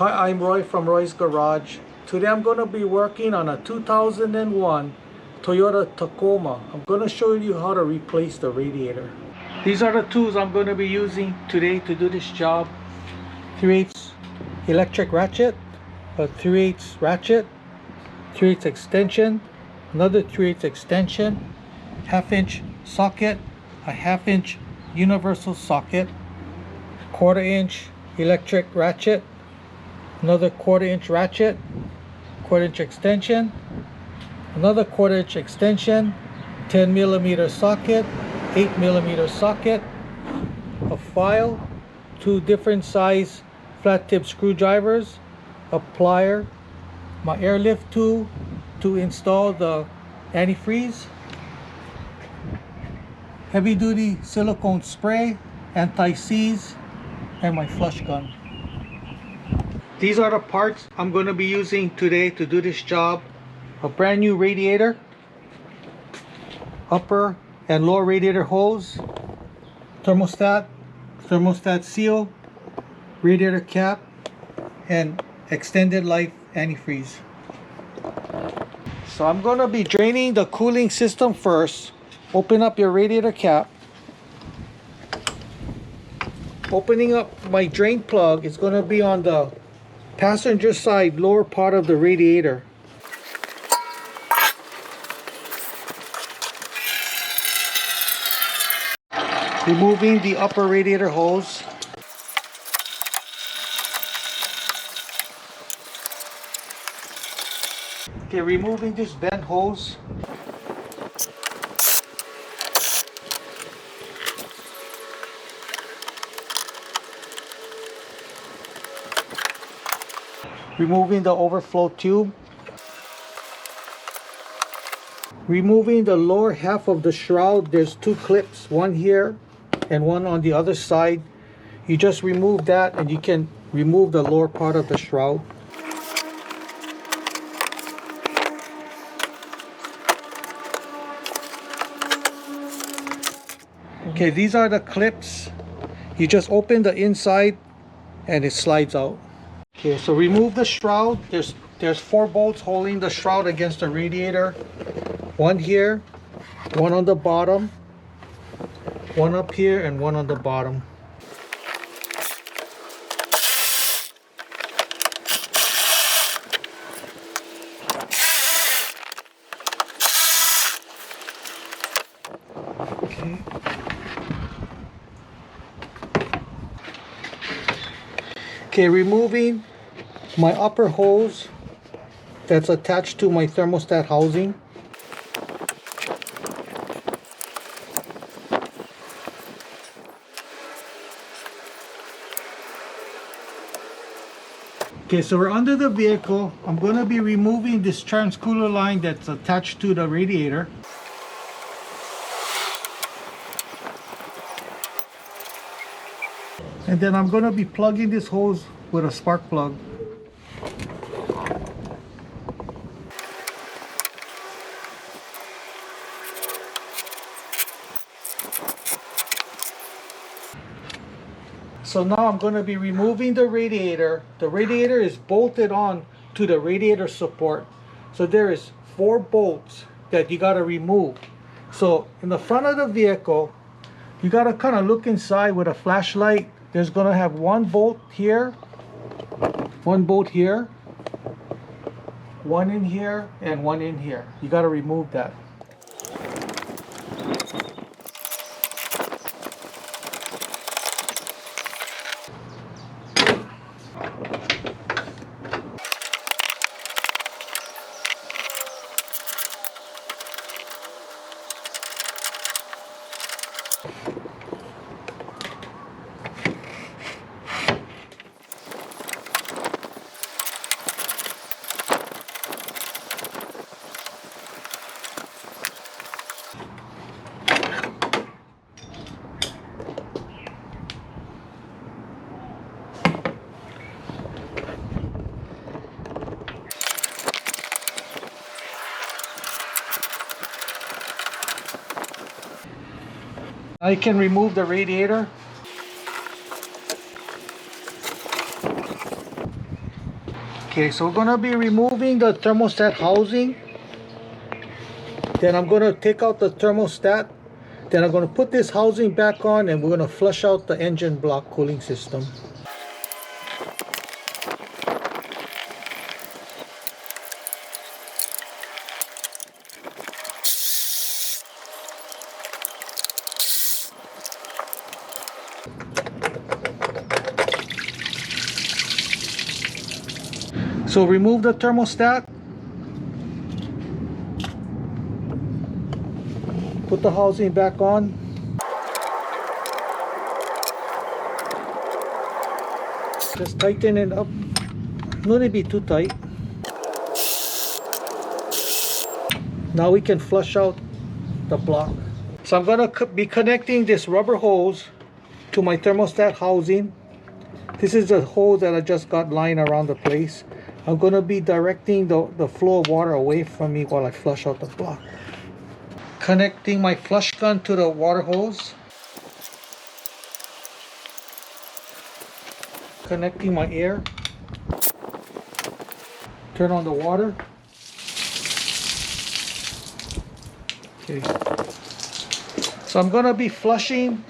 Hi, I'm Roy from Roy's Garage. Today I'm going to be working on a 2001 Toyota Tacoma. I'm going to show you how to replace the radiator. These are the tools I'm going to be using today to do this job. 3/8 electric ratchet, a 3/8 ratchet, 3/8 extension, another 3/8 extension, 1/2-inch socket, a 1/2-inch universal socket, 1/4-inch electric ratchet, another 1/4-inch ratchet, 1/4-inch extension, another 1/4-inch extension, 10mm socket, 8mm socket, a file, 2 different size flat tip screwdrivers, a plier, my Airlift tool to install the antifreeze, heavy duty silicone spray, anti-seize, and my flush gun. These are the parts I'm going to be using today to do this job. A brand new radiator, upper and lower radiator hose, thermostat, thermostat seal, radiator cap, and extended life antifreeze. So I'm going to be draining the cooling system first. Open up your radiator cap. Opening up my drain plug is going to be on the passenger side lower part of the radiator. Removing the upper radiator hose. Okay, removing this bent hose. Removing the overflow tube. Removing the lower half of the shroud. There's 2 clips, one here and one on the other side. You just remove that and you can remove the lower part of the shroud. Okay, these are the clips. You just open the inside and it slides out. Okay, so remove the shroud. There's 4 bolts holding the shroud against the radiator. One here, one on the bottom, one up here, and one on the bottom. Okay. Okay, removing my upper hose that's attached to my thermostat housing. Okay, so we're under the vehicle. I'm going to be removing this transcooler line that's attached to the radiator. And then I'm going to be plugging this hose with a spark plug. So now I'm going to be removing the radiator. The radiator is bolted on to the radiator support. So there is 4 bolts that you got to remove. So in the front of the vehicle, you got to kind of look inside with a flashlight. There's going to have 1 bolt here, 1 bolt here, 1 in here, and 1 in here. You got to remove that. Now you can remove the radiator. Okay, so we're gonna be removing the thermostat housing. Then I'm gonna take out the thermostat. Then I'm gonna put this housing back on, and we're gonna flush out the engine block cooling system. So remove the thermostat. Put the housing back on. Just tighten it up. No need to be too tight. Now we can flush out the block. So I'm going to be connecting this rubber hose to my thermostat housing. This is the hose that I just got lying around the place. I'm going to be directing the flow of water away from me while I flush out the block. Connecting my flush gun to the water hose. Connecting my air. Turn on the water. Okay. So I'm going to be flushing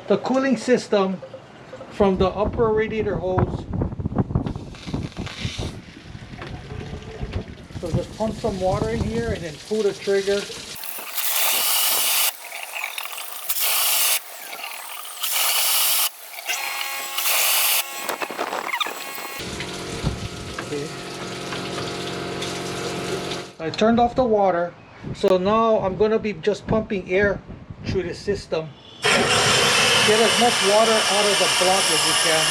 the cooling system from the upper radiator hose. So just pump some water in here and then pull the trigger. Okay. I turned off the water, so now I'm going to be just pumping air through the system. Get as much water out of the block as you can.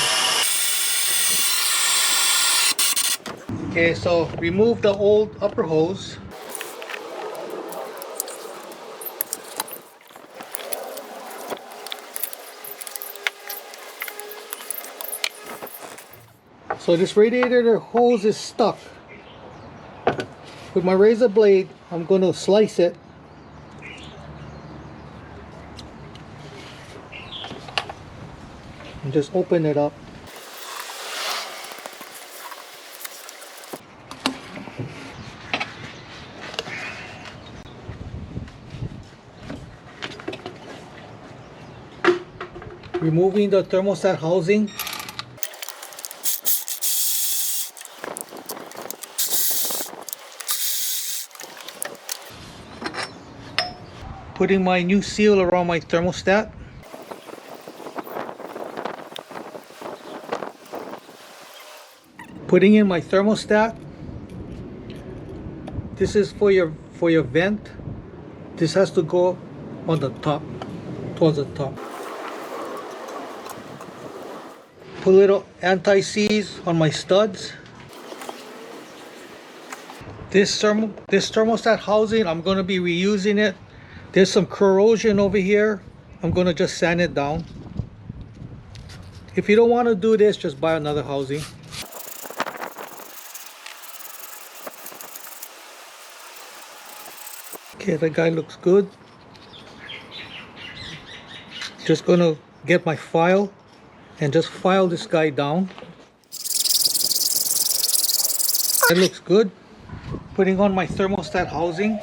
Okay, so remove the old upper hose. So this radiator hose is stuck. With my razor blade, I'm going to slice it. And just open it up. Removing the thermostat housing. Putting my new seal around my thermostat. Putting in my thermostat. This is for your vent. This has to go on the top, towards the top. Put a little anti-seize on my studs. This thermostat housing, I'm going to be reusing it. There's some corrosion over here. I'm going to just sand it down. If you don't want to do this, just buy another housing. Okay, the guy looks good. Just going to get my file and just file this guy down. That looks good. Putting on my thermostat housing.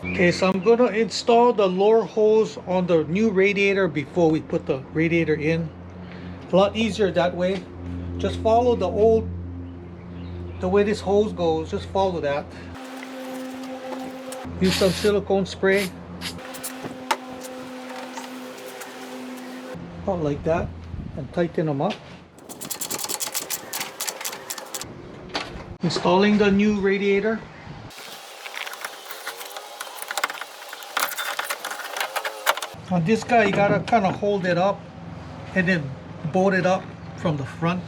Okay, so I'm going to install the lower hose on the new radiator before we put the radiator in. A lot easier that way. Just follow the way this hose goes, just follow that. Use some silicone spray. About like that, and tighten them up. Installing the new radiator. On this guy, you gotta kind of hold it up and then bolt it up from the front.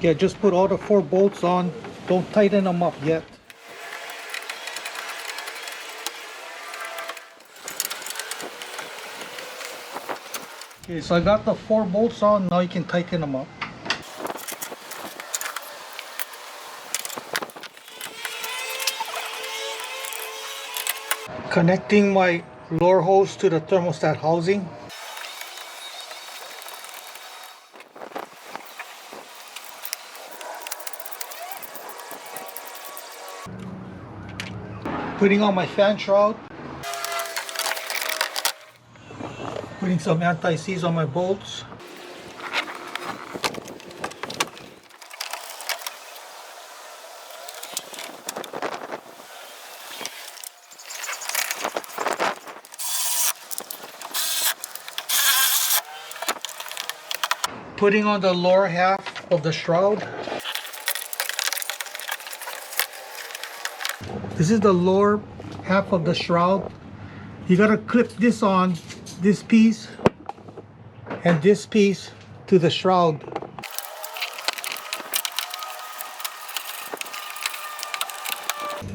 Yeah, just put all the 4 bolts on. Don't tighten them up yet. Okay, so I got the 4 bolts on. Now you can tighten them up. Connecting my lower hose to the thermostat housing. Putting on my fan shroud. Putting some anti-seize on my bolts. Putting on the lower half of the shroud. This is the lower half of the shroud. You gotta clip this on, this piece and this piece to the shroud.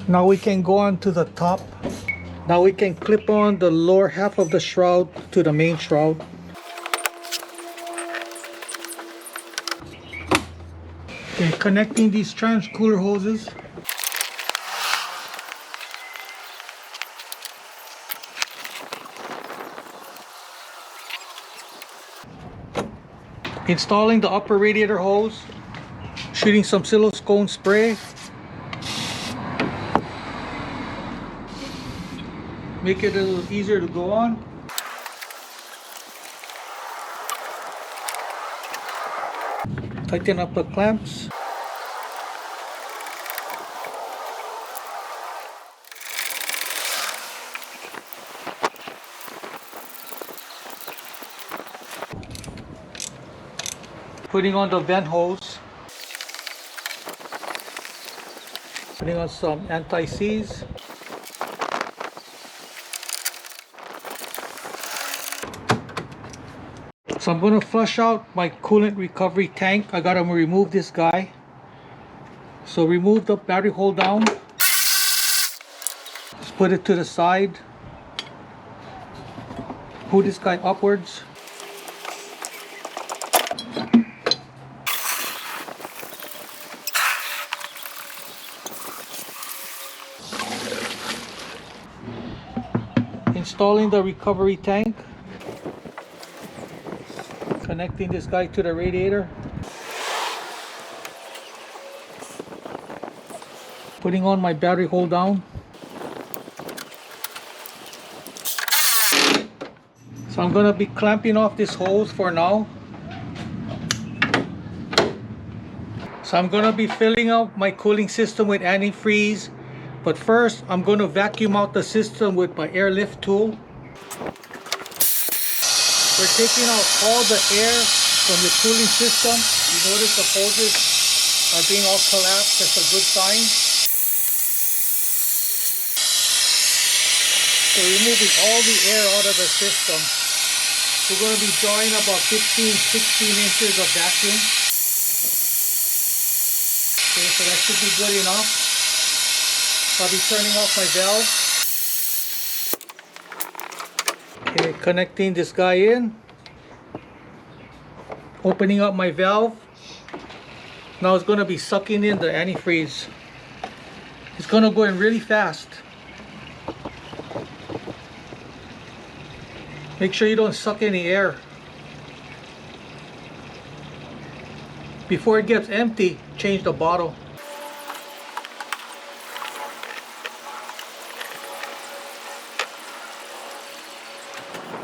Now we can go on to the top. Now we can clip on the lower half of the shroud to the main shroud. Okay, connecting these trans cooler hoses. Installing the upper radiator hose. Shooting some silicone spray. Make it a little easier to go on. Tighten up the clamps. Putting on the vent hose. Putting on some anti-seize. So I'm going to flush out my coolant recovery tank. I got to remove this guy. So remove the battery hold down. Just put it to the side. Pull this guy upwards. Installing the recovery tank. Connecting this guy to the radiator. Putting on my battery hold down. So I'm going to be clamping off this hose for now. So I'm going to be filling up my cooling system with antifreeze. But first, I'm going to vacuum out the system with my Airlift tool. We're taking out all the air from the cooling system. You notice the hoses are being all collapsed. That's a good sign. So removing all the air out of the system. We're going to be drawing about 15-16 inches of vacuum. Okay, so that should be good enough. I'll be turning off my valve. Okay, connecting this guy in. Opening up my valve. Now it's going to be sucking in the antifreeze. It's going to go in really fast. Make sure you don't suck any air. Before it gets empty, change the bottle.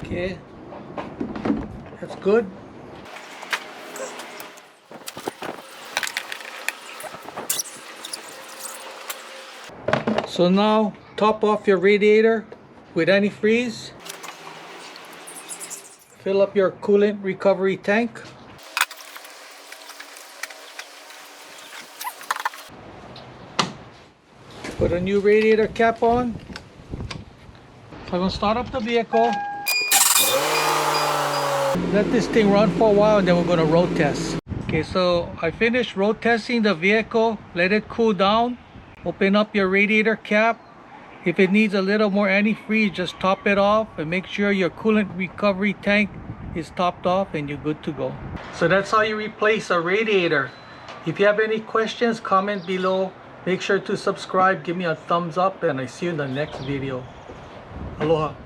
Okay, that's good. So now top off your radiator with antifreeze. Fill up your coolant recovery tank. Put a new radiator cap on. So I'm going to start up the vehicle. Let this thing run for a while and then we're going to road test. Okay, so I finished road testing the vehicle. Let it cool down. Open up your radiator cap. If it needs a little more antifreeze, just top it off and make sure your coolant recovery tank is topped off and you're good to go. So that's how you replace a radiator. If you have any questions, comment below. Make sure to subscribe, give me a thumbs up, and I see you in the next video. Aloha.